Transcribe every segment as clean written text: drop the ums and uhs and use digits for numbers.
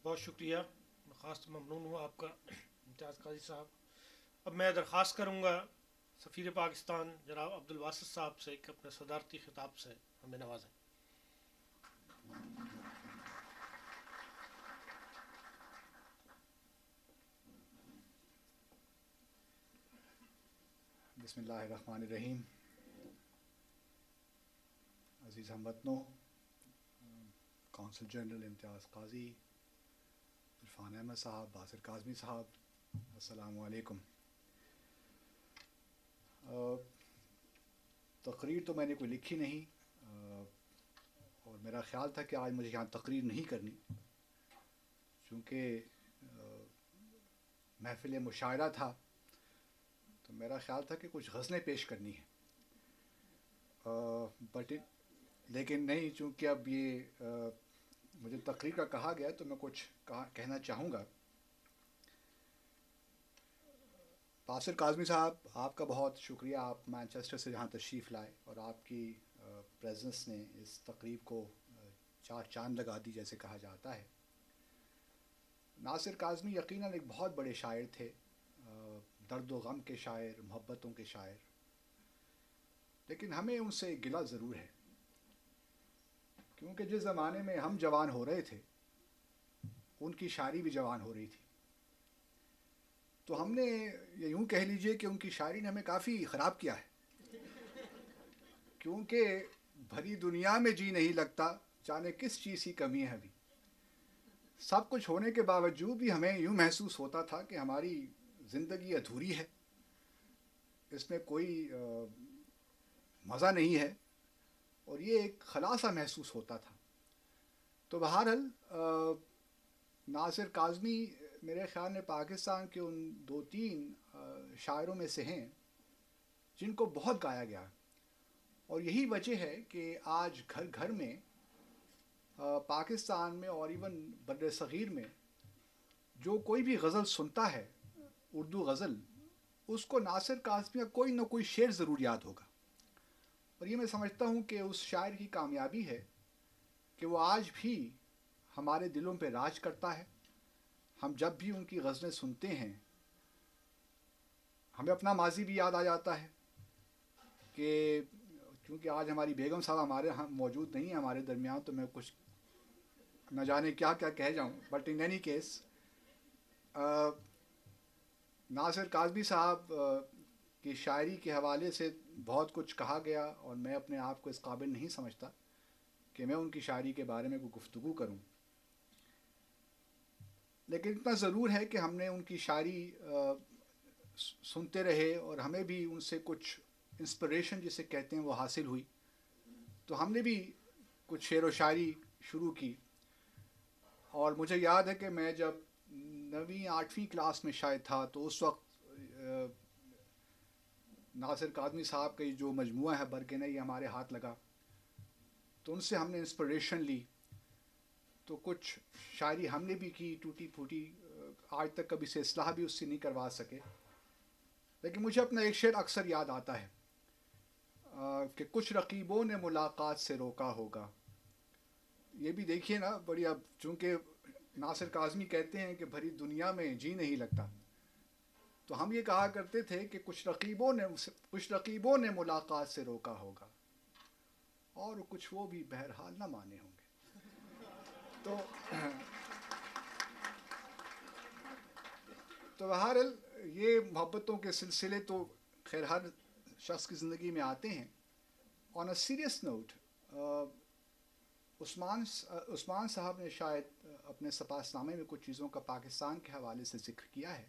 بہت شکریہ، میں خاص ممنون ہوں آپ کا امتیاز قاضی صاحب۔ اب میں درخواست کروں گا سفیر پاکستان جناب عبدالباسط صاحب سے کہ اپنے صدارتی خطاب سے ہمیں نوازیں۔ بسم اللہ الرحمن الرحیم۔ عزیز ہم وطنوں، کونسل جنرل امتیاز قاضی، عرفان احمد صاحب، باسر کاظمی صاحب، السلام علیکم۔ تقریر تو میں نے کوئی لکھی نہیں، اور میرا خیال تھا کہ آج مجھے یہاں تقریر نہیں کرنی، چونکہ محفل مشاعرہ تھا تو میرا خیال تھا کہ کچھ غزلیں پیش کرنی ہیں، لیکن نہیں، چونکہ اب یہ مجھے تقریر کا کہا گیا تو میں کچھ کہنا چاہوں گا۔ باسر کاظمی صاحب، آپ کا بہت شکریہ، آپ مانچسٹر سے یہاں تشریف لائے اور آپ کی پریزنس نے اس تقریب کو چار چاند لگا دی جیسے کہا جاتا ہے۔ ناصر کاظمی یقیناً ایک بہت بڑے شاعر تھے، درد و غم کے شاعر، محبتوں کے شاعر، لیکن ہمیں ان سے گلہ ضرور ہے، کیونکہ جس زمانے میں ہم جوان ہو رہے تھے ان کی شاعری بھی جوان ہو رہی تھی، تو ہم نے یوں کہہ لیجئے کہ ان کی شاعری نے ہمیں کافی خراب کیا ہے، کیونکہ بھری دنیا میں جی نہیں لگتا، جانے کس چیز کی کمی ہے ابھی۔ سب کچھ ہونے کے باوجود بھی ہمیں یوں محسوس ہوتا تھا کہ ہماری زندگی ادھوری ہے، اس میں کوئی مزہ نہیں ہے، اور یہ ایک خلاصہ محسوس ہوتا تھا۔ تو بہرحال ناصر کاظمی میرے خیال میں پاکستان کے ان دو تین شاعروں میں سے ہیں جن کو بہت گایا گیا، اور یہی وجہ ہے کہ آج گھر گھر میں پاکستان میں اور ایون بر صغیر میں جو کوئی بھی غزل سنتا ہے، اردو غزل، اس کو ناصر کاظمی کا کوئی نہ کوئی شعر ضرور یاد ہوگا، اور یہ میں سمجھتا ہوں کہ اس شاعر کی کامیابی ہے کہ وہ آج بھی ہمارے دلوں پہ راج کرتا ہے۔ ہم جب بھی ان کی غزلیں سنتے ہیں ہمیں اپنا ماضی بھی یاد آ جاتا ہے، کہ کیونکہ آج ہماری بیگم صاحب ہمارے موجود نہیں ہیں ہمارے درمیان، تو میں کچھ نہ جانے کیا کیا کہہ جاؤں، بٹ ان اینی کیس ناصر کاظمی صاحب کی شاعری کے حوالے سے بہت کچھ کہا گیا، اور میں اپنے آپ کو اس قابل نہیں سمجھتا کہ میں ان کی شاعری کے بارے میں کوئی گفتگو کروں، لیکن اتنا ضرور ہے کہ ہم نے ان کی شاعری سنتے رہے اور ہمیں بھی ان سے کچھ انسپریشن جسے کہتے ہیں وہ حاصل ہوئی، تو ہم نے بھی کچھ شعر و شاعری شروع کی۔ اور مجھے یاد ہے کہ میں جب 9ویں 8ویں کلاس میں شاید تھا تو اس وقت ناصر کاظمی صاحب کا جو مجموعہ ہے برگنہ یہ ہمارے ہاتھ لگا، تو ان سے ہم نے انسپریشن لی، تو کچھ شاعری ہم نے بھی کی ٹوٹی پھوٹی، آج تک کبھی سے اصلاح بھی اس سے نہیں کروا سکے، لیکن مجھے اپنا ایک شعر اکثر یاد آتا ہے کہ کچھ رقیبوں نے ملاقات سے روکا ہوگا۔ یہ بھی دیکھیے نا بڑی، اب چونکہ ناصر کاظمی کہتے ہیں کہ بھری دنیا میں جی نہیں لگتا، تو ہم یہ کہا کرتے تھے کہ کچھ رقیبوں نے ملاقات سے روکا ہوگا، اور کچھ وہ بھی بہرحال نہ مانے ہوں گے۔ تو بہرحال یہ محبتوں کے سلسلے تو خیر ہر شخص کی زندگی میں آتے ہیں۔ آن اے سیریس نوٹ، عثمان صاحب نے شاید اپنے سپاس نامے میں کچھ چیزوں کا پاکستان کے حوالے سے ذکر کیا ہے۔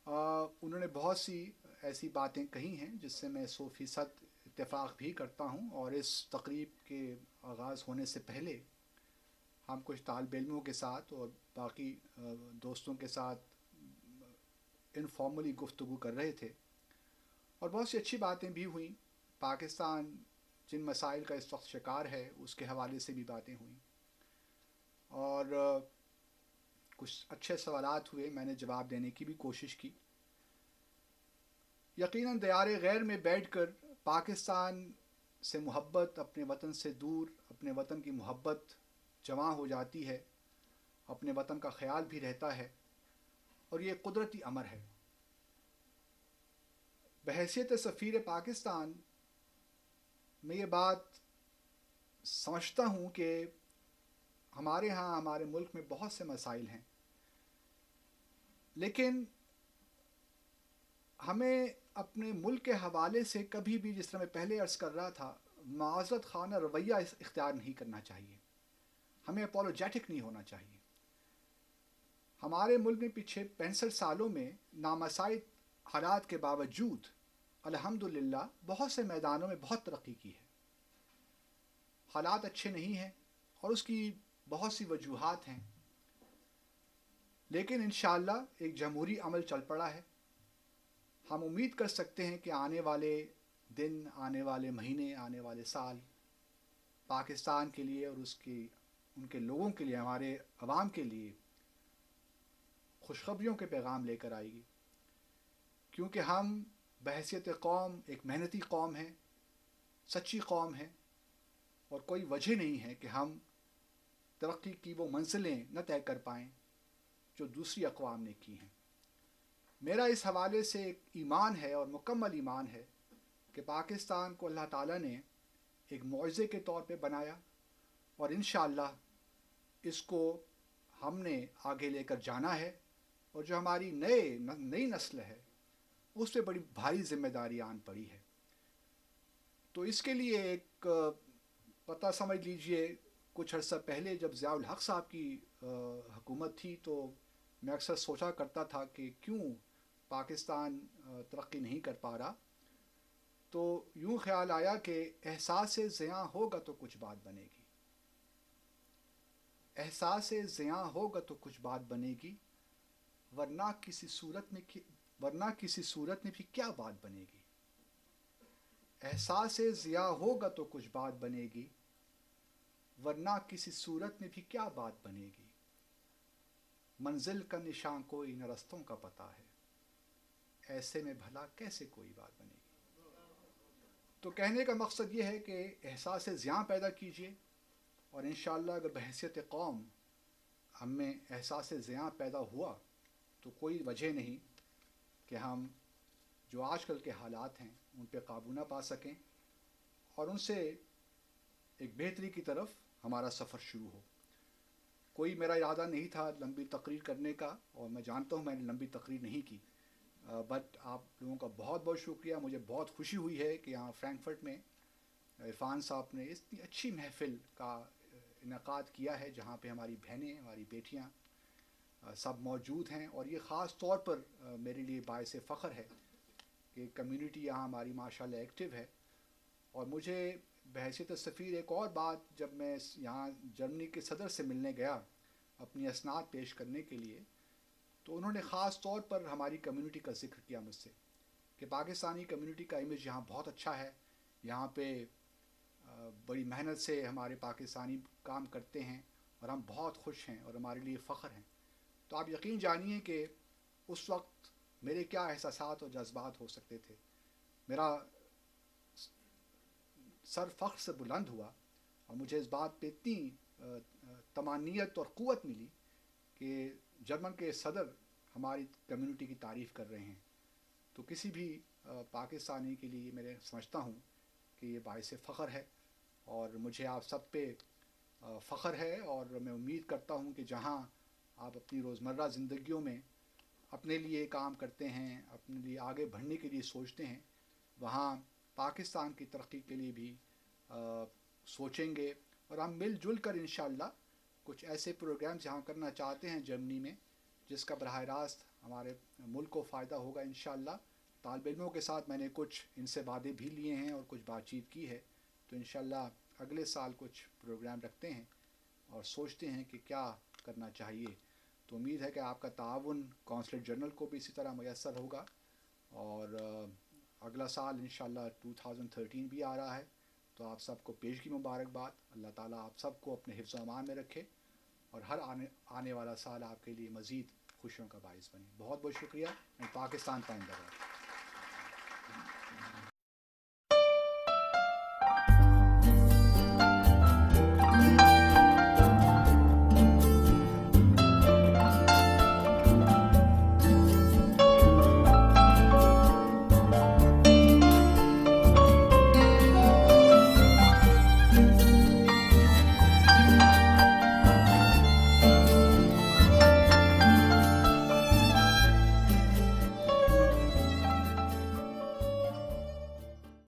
انہوں نے بہت سی ایسی باتیں کہی ہیں جس سے میں 100% اتفاق بھی کرتا ہوں، اور اس تقریب کے آغاز ہونے سے پہلے ہم کچھ طالب علموں کے ساتھ اور باقی دوستوں کے ساتھ انفارملی گفتگو کر رہے تھے، اور بہت سی اچھی باتیں بھی ہوئیں۔ پاکستان جن مسائل کا اس وقت شکار ہے اس کے حوالے سے بھی باتیں ہوئیں، اور کچھ اچھے سوالات ہوئے، میں نے جواب دینے کی بھی کوشش کی۔ یقیناً دیار غیر میں بیٹھ کر پاکستان سے محبت، اپنے وطن سے دور اپنے وطن کی محبت جمع ہو جاتی ہے، اپنے وطن کا خیال بھی رہتا ہے، اور یہ قدرتی امر ہے۔ بحیثیت سفیر پاکستان میں یہ بات سمجھتا ہوں کہ ہمارے ہاں ہمارے ملک میں بہت سے مسائل ہیں، لیکن ہمیں اپنے ملک کے حوالے سے کبھی بھی، جس طرح میں پہلے عرض کر رہا تھا، معذرت خانہ رویہ اختیار نہیں کرنا چاہیے، ہمیں اپولوجیٹک نہیں ہونا چاہیے۔ ہمارے ملک میں پچھلے 65 سالوں میں نامساعد حالات کے باوجود الحمدللہ بہت سے میدانوں میں بہت ترقی کی ہے۔ حالات اچھے نہیں ہیں اور اس کی بہت سی وجوہات ہیں، لیکن انشاءاللہ ایک جمہوری عمل چل پڑا ہے۔ ہم امید کر سکتے ہیں کہ آنے والے دن، آنے والے مہینے، آنے والے سال پاکستان کے لیے اور ان کے لوگوں کے لیے، ہمارے عوام کے لیے خوشخبریوں کے پیغام لے کر آئے گی، کیونکہ ہم بحیثیت قوم ایک محنتی قوم ہیں، سچی قوم ہے، اور کوئی وجہ نہیں ہے کہ ہم ترقی کی وہ منزلیں نہ طے کر پائیں جو دوسری اقوام نے کی ہیں۔ میرا اس حوالے سے ایک ایمان ہے، اور مکمل ایمان ہے، کہ پاکستان کو اللہ تعالیٰ نے ایک معجزے کے طور پہ بنایا، اور انشاءاللہ اس کو ہم نے آگے لے کر جانا ہے، اور جو ہماری نئی نسل ہے اس پہ بڑی بھاری ذمہ داری آن پڑی ہے۔ تو اس کے لیے ایک پتہ سمجھ لیجئے، کچھ عرصہ پہلے جب ضیاء الحق صاحب کی حکومت تھی تو میں اکثر سوچا کرتا تھا کہ کیوں پاکستان ترقی نہیں کر پا رہا، تو یوں خیال آیا کہ احساس زیاں ہوگا تو کچھ بات بنے گی، احساس زیاں ہوگا تو کچھ بات بنے گی، ورنہ کسی صورت میں بھی کیا بات بنے گی۔ احساس ضیاء ہوگا تو کچھ بات بنے گی، ورنہ کسی صورت میں بھی کیا بات بنے گی۔ منزل کا نشان کوئی نہ رستوں کا پتہ ہے، ایسے میں بھلا کیسے کوئی بات بنے گی۔ تو کہنے کا مقصد یہ ہے کہ احساس ضیاں پیدا کیجیے، اور انشاءاللہ اگر بحیثیت قوم ہم میں احساس ضیاں پیدا ہوا تو کوئی وجہ نہیں کہ ہم جو آج کل کے حالات ہیں ان پہ قابو نہ پا سکیں، اور ان سے ایک بہتری کی طرف ہمارا سفر شروع ہو۔ کوئی میرا ارادہ نہیں تھا لمبی تقریر کرنے کا، اور میں جانتا ہوں میں نے لمبی تقریر نہیں کی، بٹ آپ لوگوں کا بہت بہت شکریہ۔ مجھے بہت خوشی ہوئی ہے کہ یہاں فرینکفرٹ میں عرفان صاحب نے اتنی اچھی محفل کا انعقاد کیا ہے، جہاں پہ ہماری بہنیں، ہماری بیٹیاں سب موجود ہیں، اور یہ خاص طور پر میرے لیے باعث فخر ہے کہ کمیونٹی یہاں ہماری ماشاءاللہ ایکٹیو ہے۔ اور مجھے بحیثیت سفیر ایک اور بات، جب میں یہاں جرمنی کے صدر سے ملنے گیا اپنی اسناد پیش کرنے کے لیے، تو انہوں نے خاص طور پر ہماری کمیونٹی کا ذکر کیا مجھ سے، کہ پاکستانی کمیونٹی کا امیج یہاں بہت اچھا ہے، یہاں پہ بڑی محنت سے ہمارے پاکستانی کام کرتے ہیں، اور ہم بہت خوش ہیں اور ہمارے لیے فخر ہیں۔ تو آپ یقین جانیے کہ اس وقت میرے کیا احساسات اور جذبات ہو سکتے تھے۔ میرا سر فخر سے بلند ہوا، اور مجھے اس بات پہ اتنی طمانینت اور قوت ملی کہ جرمن کے صدر ہماری کمیونٹی کی تعریف کر رہے ہیں، تو کسی بھی پاکستانی کے لیے میں سمجھتا ہوں کہ یہ باعث فخر ہے، اور مجھے آپ سب پہ فخر ہے، اور میں امید کرتا ہوں کہ جہاں آپ اپنی روزمرہ زندگیوں میں اپنے لیے کام کرتے ہیں، اپنے لیے آگے بڑھنے کے لیے سوچتے ہیں، وہاں پاکستان کی ترقی کے لیے بھی سوچیں گے، اور ہم مل جل کر انشاءاللہ کچھ ایسے پروگرامز یہاں کرنا چاہتے ہیں جرمنی میں، جس کا براہ راست ہمارے ملک کو فائدہ ہوگا انشاءاللہ، طالب علموں کے ساتھ میں نے کچھ ان سے وعدے بھی لیے ہیں اور کچھ بات چیت کی ہے. تو انشاءاللہ اگلے سال کچھ پروگرام رکھتے ہیں اور سوچتے ہیں کہ کیا کرنا چاہیے. تو امید ہے کہ آپ کا تعاون کونسلیٹ جنرل کو بھی اسی طرح میسر ہوگا. اور اگلا سال انشاءاللہ 2013 بھی آ رہا ہے. تو آپ سب کو پیشگی مبارکباد. اللہ تعالیٰ آپ سب کو اپنے حفظ و امان میں رکھے اور ہر آنے والا سال آپ کے لیے مزید خوشیوں کا باعث بنے. بہت بہت شکریہ. پاکستان زندہ باد.